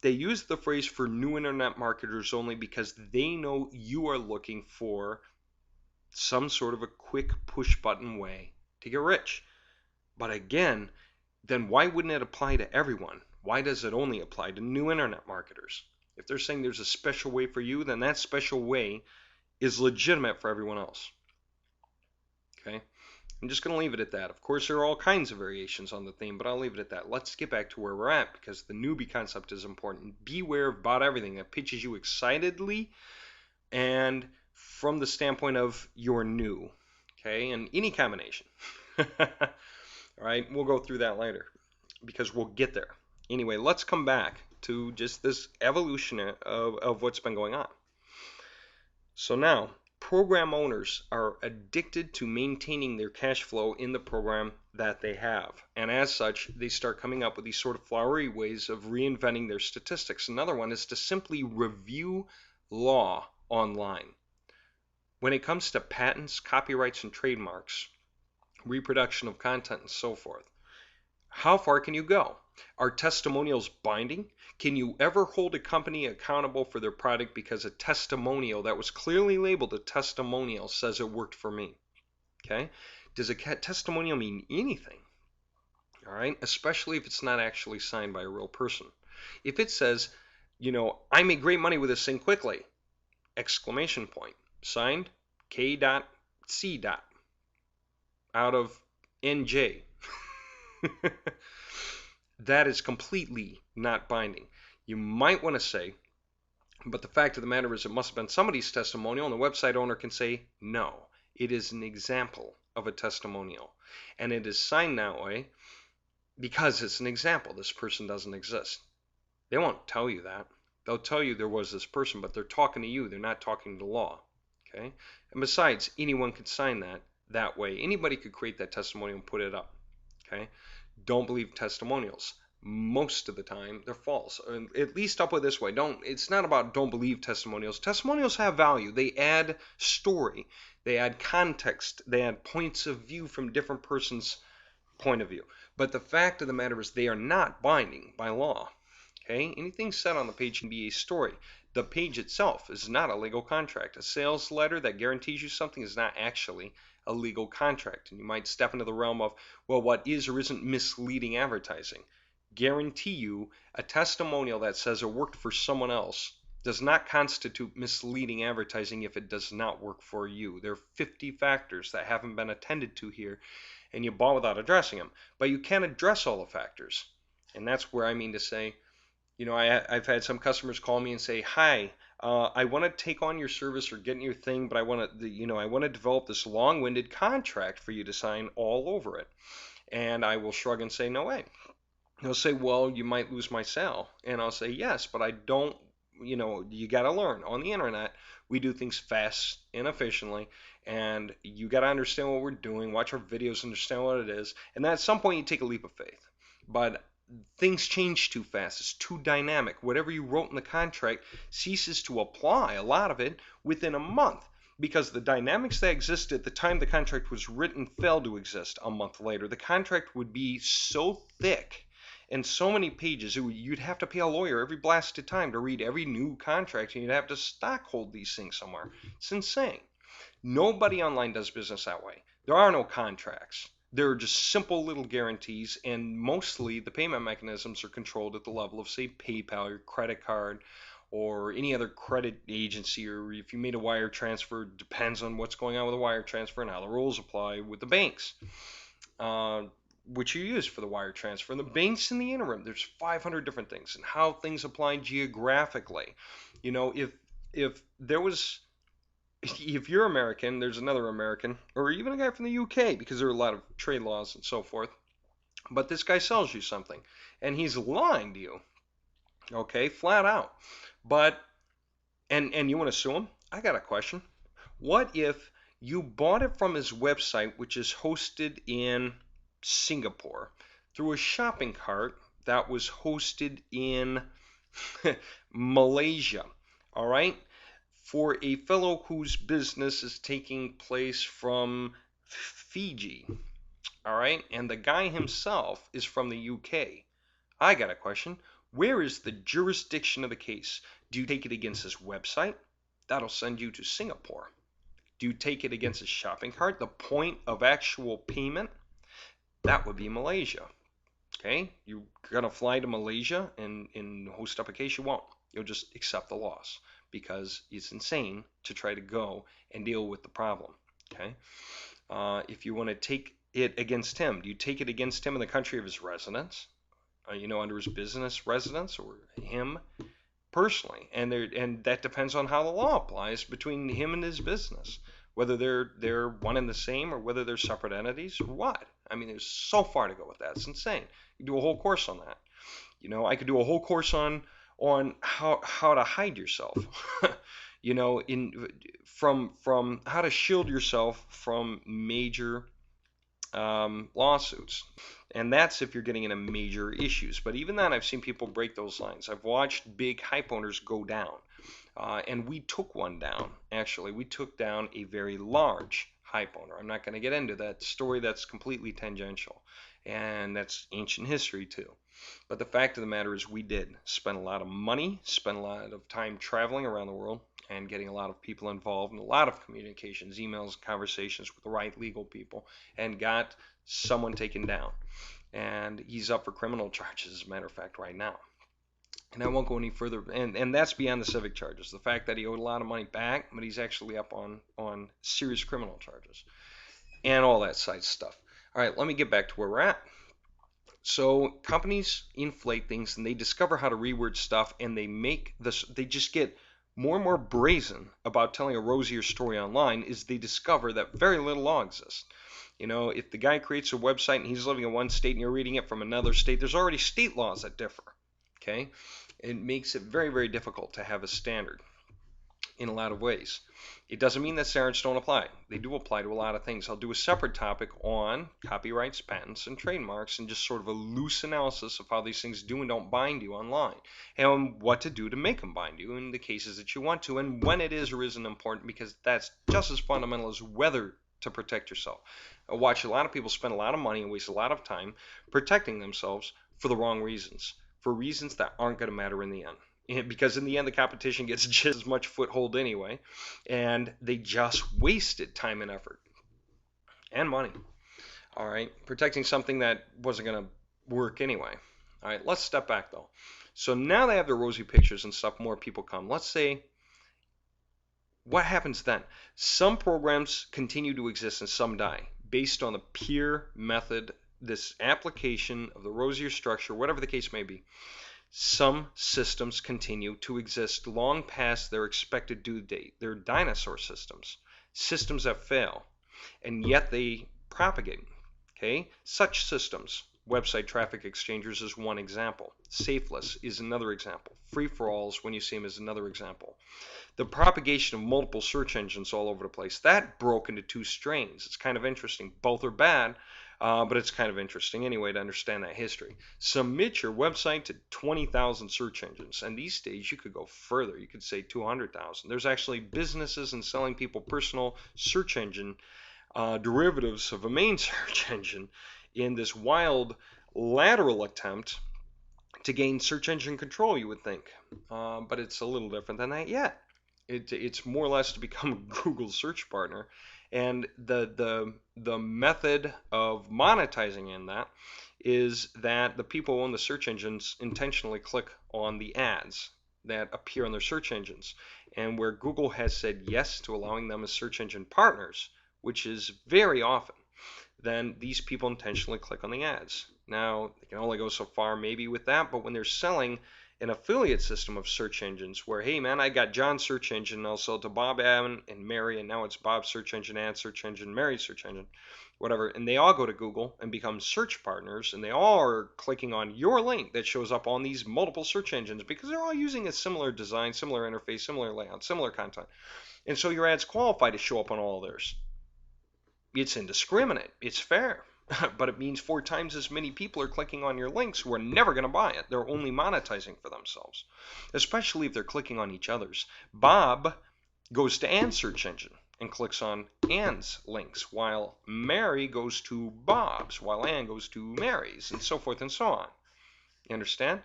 They use the phrase for new internet marketers only because they know you are looking for some sort of a quick push button way to get rich. But again, then why wouldn't it apply to everyone? Why does it only apply to new internet marketers? If they're saying there's a special way for you, then that special way is legitimate for everyone else. Okay? I'm just going to leave it at that. Of course, there are all kinds of variations on the theme, but I'll leave it at that. Let's get back to where we're at because the newbie concept is important. Beware about everything that pitches you excitedly and from the standpoint of you're new. Okay? And any combination. All right? We'll go through that later because we'll get there. Anyway, let's come back to just this evolution of what's been going on. So now, program owners are addicted to maintaining their cash flow in the program that they have. And as such, they start coming up with these sort of flowery ways of reinventing their statistics. Another one is to simply review law online. When it comes to patents, copyrights, and trademarks, reproduction of content, and so forth, how far can you go? Are testimonials binding? Can you ever hold a company accountable for their product because a testimonial that was clearly labeled a testimonial says it worked for me? Okay? Does a testimonial mean anything? All right? Especially if it's not actually signed by a real person. If it says, I made great money with this thing quickly, exclamation point, signed K.C. out of NJ. That is completely not binding. You might want to say, but the fact of the matter is it must have been somebody's testimonial, and the website owner can say, no, it is an example of a testimonial. And it is signed that way because it's an example. This person doesn't exist. They won't tell you that. They'll tell you there was this person, but they're talking to you. They're not talking to law. Okay? And besides, anyone could sign that way. Anybody could create that testimonial and put it up. Okay? Don't believe testimonials. Most of the time, they're false. At least I'll put it this way. It's not about don't believe testimonials. Testimonials have value. They add story. They add context. They add points of view from different persons' point of view. But the fact of the matter is they are not binding by law. Okay? Anything said on the page can be a story. The page itself is not a legal contract. A sales letter that guarantees you something is not actually a legal contract. And you might step into the realm of, well, what is or isn't misleading advertising? Guarantee you a testimonial that says it worked for someone else does not constitute misleading advertising if it does not work for you. There are 50 factors that haven't been attended to here, and you bought without addressing them. But you can't address all the factors. And that's where I mean to say, I've had some customers call me and say, hi, I want to take on your service or get in your thing, but I want to develop this long-winded contract for you to sign all over it. And I will shrug and say, no way. They'll say, well, you might lose my sale. And I'll say, yes, but I don't, you got to learn. On the internet, we do things fast and efficiently, and you got to understand what we're doing, watch our videos, understand what it is, and then at some point you take a leap of faith. But things change too fast. It's too dynamic. Whatever you wrote in the contract ceases to apply, a lot of it, within a month. Because the dynamics that existed at the time the contract was written failed to exist a month later. The contract would be so thick and so many pages, you'd have to pay a lawyer every blasted time to read every new contract, and you'd have to stockhold these things somewhere. It's insane. Nobody online does business that way. There are no contracts. They're just simple little guarantees, and mostly the payment mechanisms are controlled at the level of, say, PayPal, your credit card, or any other credit agency, or if you made a wire transfer, it depends on what's going on with the wire transfer and how the rules apply with the banks, which you use for the wire transfer. And the banks in the interim, there's 500 different things, and how things apply geographically. If you're American, there's another American, or even a guy from the UK, because there are a lot of trade laws and so forth. But this guy sells you something, and he's lying to you, okay, flat out. But, and you want to sue him? I got a question. What if you bought it from his website, which is hosted in Singapore, through a shopping cart that was hosted in Malaysia, all right? For a fellow whose business is taking place from Fiji, all right? And the guy himself is from the UK. I got a question. Where is the jurisdiction of the case? Do you take it against his website? That'll send you to Singapore. Do you take it against his shopping cart? The point of actual payment? That would be Malaysia. Okay? You're going to fly to Malaysia and host up a case? You won't. You'll just accept the loss because it's insane to try to go and deal with the problem. Okay? If you want to take it against him, do you take it against him in the country of his residence? Under his business residence, or him personally? And that depends on how the law applies between him and his business, whether they're one and the same or whether they're separate entities or what. I mean, there's so far to go with that. It's insane. You do a whole course on that. I could do a whole course on how to hide yourself. From how to shield yourself from major lawsuits. And that's if you're getting into major issues. But even then, I've seen people break those lines. I've watched big hype owners go down. And we took one down. Actually, we took down a very large hype owner. I'm not going to get into that story. That's completely tangential. And that's ancient history too. But the fact of the matter is we did spend a lot of money, spend a lot of time traveling around the world and getting a lot of people involved in a lot of communications, emails, conversations with the right legal people, and got someone taken down. And he's up for criminal charges, as a matter of fact, right now. And I won't go any further. And that's beyond the civic charges. The fact that he owed a lot of money back, but he's actually up on serious criminal charges and all that side stuff. All right, let me get back to where we're at. So companies inflate things and they discover how to reword stuff, and they just get more and more brazen about telling a rosier story online as they discover that very little law exists. If the guy creates a website and he's living in one state and you're reading it from another state, there's already state laws that differ. Okay? It makes it very, very difficult to have a standard in a lot of ways. It doesn't mean that standards don't apply. They do apply to a lot of things. I'll do a separate topic on copyrights, patents, and trademarks, and just sort of a loose analysis of how these things do and don't bind you online, and what to do to make them bind you in the cases that you want to, and when it is or isn't important, because that's just as fundamental as whether to protect yourself. I watch a lot of people spend a lot of money and waste a lot of time protecting themselves for the wrong reasons, for reasons that aren't going to matter in the end. Because in the end, the competition gets just as much foothold anyway, and they just wasted time and effort and money. All right, protecting something that wasn't going to work anyway. All right, let's step back though. So now they have their rosy pictures and stuff, more people come. Let's say, what happens then? Some programs continue to exist and some die based on the peer method, this application of the rosier structure, whatever the case may be. Some systems continue to exist long past their expected due date. They're dinosaur systems that fail, and yet they propagate. Okay, such systems, website traffic exchangers is one example. Safeless is another example. Free-for-alls, when you see them, is another example. The propagation of multiple search engines all over the place, that broke into two strains. It's kind of interesting. Both are bad. But it's kind of interesting anyway to understand that history. Submit your website to 20,000 search engines, and these days you could go further. You could say 200,000. There's actually businesses and selling people personal search engine derivatives of a main search engine in this wild lateral attempt to gain search engine control, you would think. But it's a little different than that yet. It's more or less to become a Google search partner. And the method of monetizing in that is that the people who own the search engines intentionally click on the ads that appear on their search engines. And where Google has said yes to allowing them as search engine partners, which is very often, then these people intentionally click on the ads. Now, they can only go so far maybe with that, but when they're selling an affiliate system of search engines where, hey man, I got John's search engine and I'll sell it to Bob, Adam, and Mary, and now it's Bob's search engine, Ad's search engine, Mary's search engine, whatever, and they all go to Google and become search partners, and they all are clicking on your link that shows up on these multiple search engines because they're all using a similar design, similar interface, similar layout, similar content. And so your ads qualify to show up on all of theirs. It's indiscriminate. It's fair. But it means 4 times as many people are clicking on your links who are never going to buy it. They're only monetizing for themselves, especially if they're clicking on each other's. Bob goes to Ann's search engine and clicks on Ann's links, while Mary goes to Bob's, while Ann goes to Mary's, and so forth and so on. You understand?